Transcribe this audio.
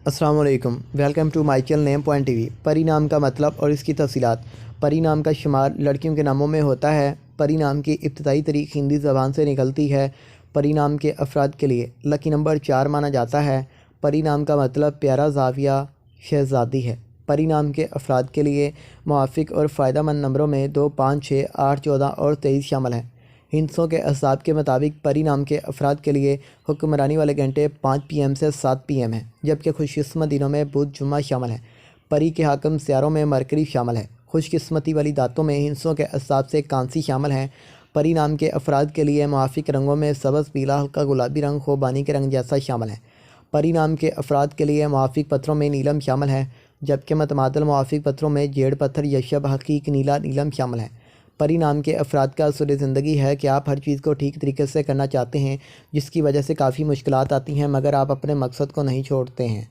السلام علیکم، welcome to my channel name point TV وی۔ پری نام کا مطلب اور اس کی تفصیلات۔ پری نام کا شمار لڑکیوں کے ناموں میں ہوتا ہے۔ پری نام کی ابتدائی تاریخ ہندی زبان سے نکلتی ہے۔ پری نام کے افراد کے لیے لکی نمبر 4 مانا جاتا ہے۔ پری نام کا مطلب پیارا زاویہ شہزادی ہے۔ پری نام کے افراد کے لیے موافق اور فائدہ مند نمبروں میں 2، 5، 6، 8، 14 اور 23 شامل ہیں۔ ہندسوں کے احزاب کے مطابق پری نام کے افراد کے لیے حکمرانی والے گھنٹے 5 PM سے 7 PM ہیں، جبکہ خوش قسمت دنوں میں بدھ، جمعہ شامل ہیں۔ پری کے حاکم سیاروں میں مرکری شامل ہے۔ خوش قسمتی والی دھاتوں میں ہندسوں کے احزاب سے کانسی شامل ہیں۔ پری نام کے افراد کے لیے موافق رنگوں میں سبز، پیلا، ہلکا گلابی رنگ خوبانی کے رنگ جیسا شامل ہے۔ پری نام کے افراد کے لیے موافق پتھروں میں نیلم شامل ہے، جبکہ متمادل موافق پتھروں میں جیڑ پتھر، یشب، حقیق نیلا، نیلم شامل ہیں۔ پری نام کے افراد کا اصول زندگی ہے کہ آپ ہر چیز کو ٹھیک طریقے سے کرنا چاہتے ہیں، جس کی وجہ سے کافی مشکلات آتی ہیں، مگر آپ اپنے مقصد کو نہیں چھوڑتے ہیں۔